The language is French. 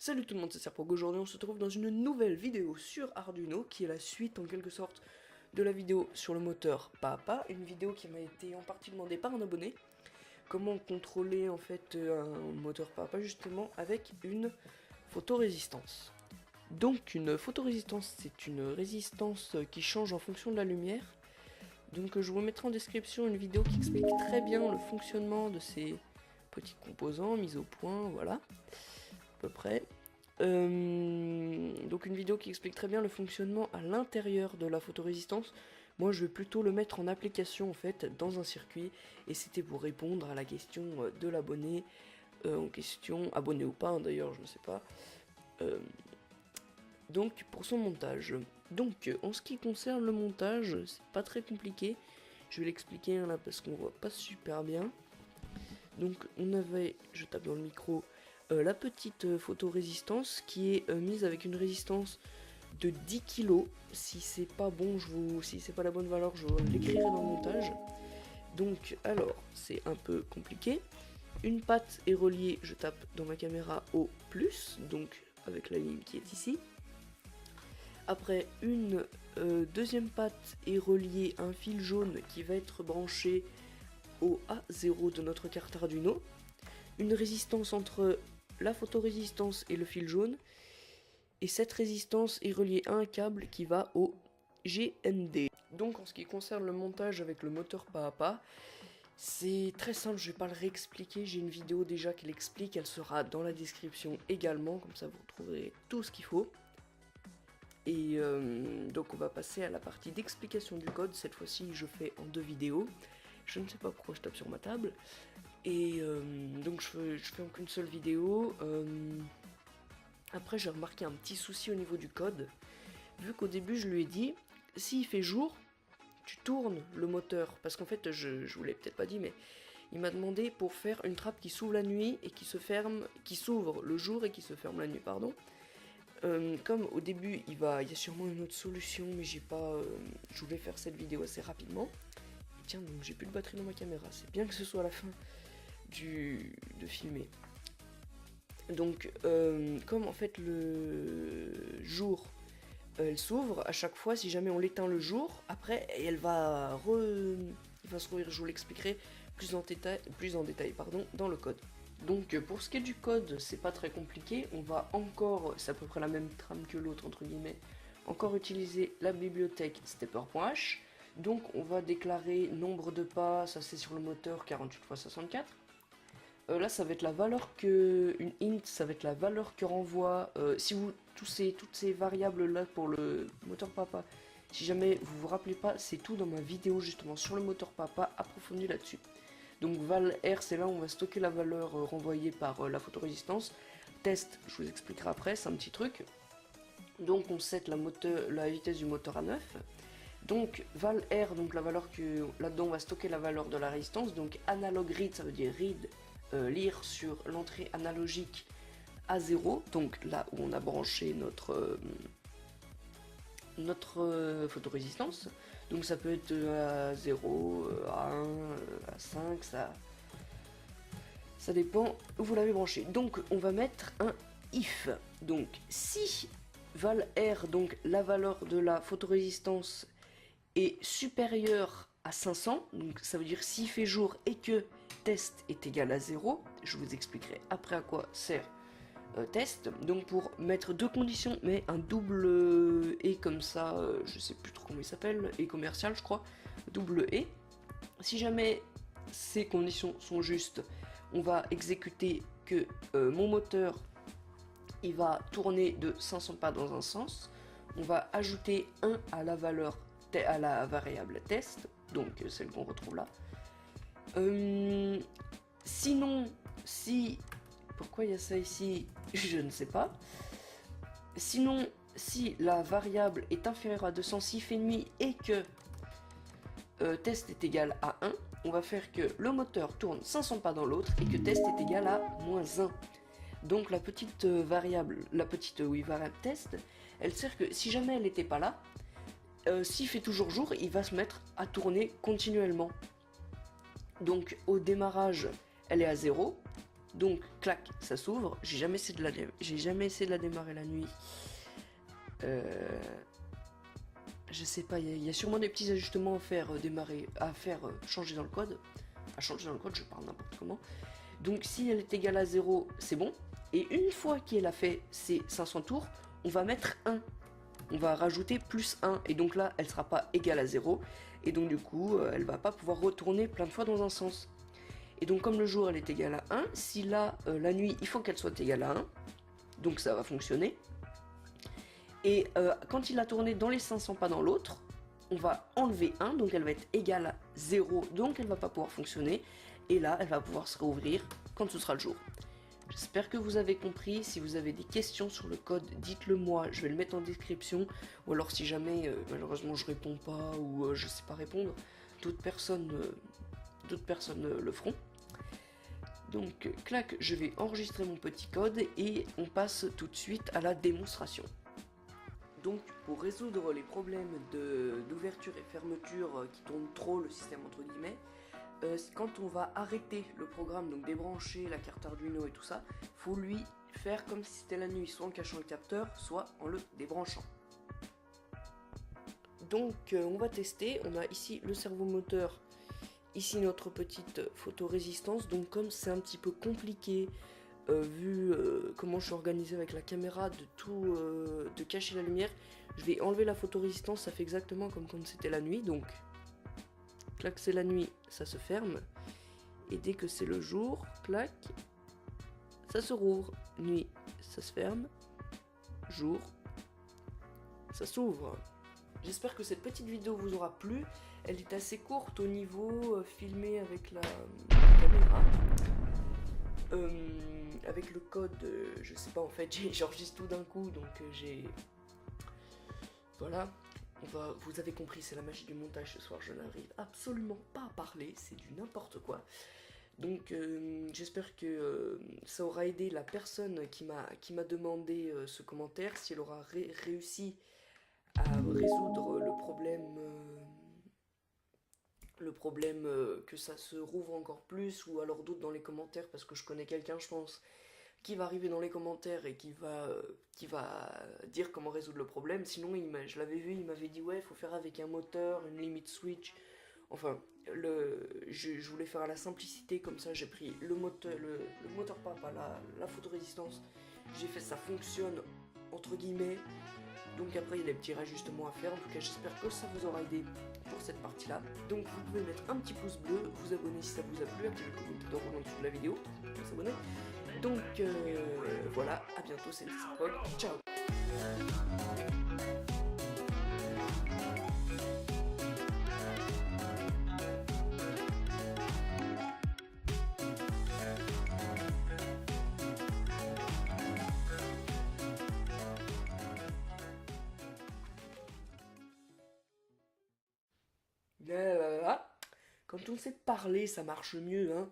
Salut tout le monde, c'est Serpog. Aujourd'hui on se retrouve dans une nouvelle vidéo sur Arduino qui est la suite en quelque sorte de la vidéo sur le moteur Papa, une vidéo qui m'a été en partie demandée par un abonné. Comment contrôler en fait un moteur Papa justement avec une photorésistance. Donc une photorésistance, c'est une résistance qui change en fonction de la lumière. Donc je vous mettrai en description une vidéo qui explique très bien le fonctionnement de ces petits composants mis au point, voilà, à peu près. Donc une vidéo qui explique très bien le fonctionnement à l'intérieur de la photorésistance. Moi je vais plutôt le mettre en application en fait dans un circuit, et c'était pour répondre à la question de l'abonné en question, abonné ou pas hein, d'ailleurs, je ne sais pas. Donc pour son montage. Donc en ce qui concerne le montage, c'est pas très compliqué. Je vais l'expliquer là parce qu'on voit pas super bien. Donc on avait, je tape dans le micro, la petite photorésistance qui est mise avec une résistance de 10 kg. Si c'est pas bon, si c'est pas la bonne valeur, je l'écrirai dans le montage. Donc alors c'est un peu compliqué. Une patte est reliée, je tape dans ma caméra, au plus, donc avec la ligne qui est ici. Après, une deuxième patte est reliée à un fil jaune qui va être branché au A0 de notre carte Arduino. Une résistance entre la photorésistance et le fil jaune. Et cette résistance est reliée à un câble qui va au GND. Donc en ce qui concerne le montage avec le moteur pas à pas, c'est très simple, je vais pas le réexpliquer, j'ai une vidéo déjà qui l'explique, elle sera dans la description également, comme ça vous retrouverez tout ce qu'il faut. Et donc on va passer à la partie d'explication du code. Cette fois-ci je fais en 2 vidéos. Je ne sais pas pourquoi je tape sur ma table. Et donc je fais en qu'une seule vidéo. Après j'ai remarqué un petit souci au niveau du code. Vu qu'au début je lui ai dit, s'il fait jour, tu tournes le moteur. Parce qu'en fait je vous l'ai peut-être pas dit, mais il m'a demandé pour faire une trappe qui s'ouvre la nuit et qui se ferme, qui s'ouvre le jour et qui se ferme la nuit, pardon. Comme au début il y a sûrement une autre solution, mais j'ai pas, je voulais faire cette vidéo assez rapidement. Et tiens, donc j'ai plus de batterie dans ma caméra, c'est bien que ce soit à la fin de filmer. Donc comme en fait le jour elle s'ouvre à chaque fois, si jamais on l'éteint le jour, après il va se rouvrir, je vous l'expliquerai plus en détail pardon, dans le code. Donc pour ce qui est du code, c'est pas très compliqué, on va encore, c'est à peu près la même trame que l'autre entre guillemets, encore utiliser la bibliothèque stepper.h. Donc on va déclarer nombre de pas, ça c'est sur le moteur 48x64. Là ça va être la valeur que, une int, ça va être la valeur que renvoie, si vous, toutes ces variables là pour le moteur papa, si jamais vous vous rappelez pas, c'est tout dans ma vidéo justement sur le moteur papa approfondi là-dessus. Donc val R, c'est là où on va stocker la valeur renvoyée par la photorésistance. Test, je vous expliquerai après, c'est un petit truc. Donc on set la vitesse du moteur à 9. Donc val R, donc la valeur que là-dedans on va stocker la valeur de la résistance. Donc analog read, ça veut dire read, lire sur l'entrée analogique à 0. Donc là où on a branché notre photorésistance. Donc ça peut être à 0, à 1, à 5, ça dépend où vous l'avez branché. Donc on va mettre un if. Donc si val R, donc la valeur de la photorésistance, est supérieure à 500, donc ça veut dire s'il fait jour et que test est égal à 0, je vous expliquerai après à quoi sert test. Donc pour mettre 2 conditions, mais un double et comme ça, je sais plus trop comment il s'appelle, et commercial je crois, double et. Si jamais ces conditions sont justes, on va exécuter que mon moteur il va tourner de 500 pas dans un sens. On va ajouter 1 à la variable test, donc celle qu'on retrouve là. Sinon, si pourquoi il y a ça ici, je ne sais pas. Sinon, si la variable est inférieure à 200, s'il fait nuit et que test est égal à 1, on va faire que le moteur tourne 500 pas dans l'autre et que test est égal à -1. Donc la petite variable, variable test, elle sert que si jamais elle n'était pas là, s'il fait toujours jour, il va se mettre à tourner continuellement. Donc au démarrage, elle est à 0. Donc, clac, ça s'ouvre. J'ai jamais essayé de la démarrer la nuit. Je sais pas, il y a sûrement des petits ajustements à faire changer dans le code. À changer dans le code, je parle n'importe comment. Donc si elle est égale à 0, c'est bon. Et une fois qu'elle a fait ses 500 tours, on va mettre 1. On va rajouter plus 1. Et donc là, elle sera pas égale à 0. Et donc du coup, elle va pas pouvoir retourner plein de fois dans un sens. Et donc comme le jour, elle est égale à 1, si là, la nuit, il faut qu'elle soit égale à 1. Donc ça va fonctionner. Et quand il a tourné dans les 500, pas dans l'autre, on va enlever 1, donc elle va être égale à 0, donc elle va pas pouvoir fonctionner. Et là, elle va pouvoir se réouvrir quand ce sera le jour. J'espère que vous avez compris. Si vous avez des questions sur le code, dites-le moi, je vais le mettre en description. Ou alors si jamais, malheureusement, je réponds pas ou je sais pas répondre, d'autres personnes le feront. Donc, clac, je vais enregistrer mon petit code et on passe tout de suite à la démonstration. Donc, pour résoudre les problèmes d'ouverture et fermeture qui tournent trop le système entre guillemets, quand on va arrêter le programme, donc débrancher la carte Arduino et tout ça, faut lui faire comme si c'était la nuit, soit en cachant le capteur, soit en le débranchant. Donc on va tester, on a ici le servomoteur, ici notre petite photorésistance. Donc comme c'est un petit peu compliqué, vu comment je suis organisé avec la caméra, de cacher la lumière, je vais enlever la photorésistance. Ça fait exactement comme quand c'était la nuit. Donc clac, c'est la nuit, ça se ferme. Et dès que c'est le jour, clac, ça se rouvre. Nuit, ça se ferme. Jour, ça s'ouvre. J'espère que cette petite vidéo vous aura plu. Elle est assez courte au niveau filmé avec la caméra. Avec le code, je sais pas en fait, j'enregistre tout d'un coup, donc j'ai... Voilà. Vous avez compris, c'est la magie du montage ce soir, je n'arrive absolument pas à parler, c'est du n'importe quoi. Donc j'espère que ça aura aidé la personne qui m'a demandé ce commentaire, si elle aura réussi à résoudre le problème que ça se rouvre encore plus, ou alors d'autres dans les commentaires, parce que je connais quelqu'un, je pense, qui va arriver dans les commentaires et qui va dire comment résoudre le problème. Sinon, je l'avais vu, il m'avait dit ouais, il faut faire avec un moteur, une limit switch. Enfin, je voulais faire à la simplicité, comme ça j'ai pris le moteur pas la photorésistance. J'ai fait ça fonctionne entre guillemets. Donc après il y a des petits rajustements à faire. En tout cas j'espère que ça vous aura aidé pour cette partie là. Donc vous pouvez mettre un petit pouce bleu, vous abonner si ça vous a plu, activer le commentaire en dessous de la vidéo pour s'abonner. Donc voilà, à bientôt, c'est Lissapol, ciao. Quand on sait parler, ça marche mieux, hein.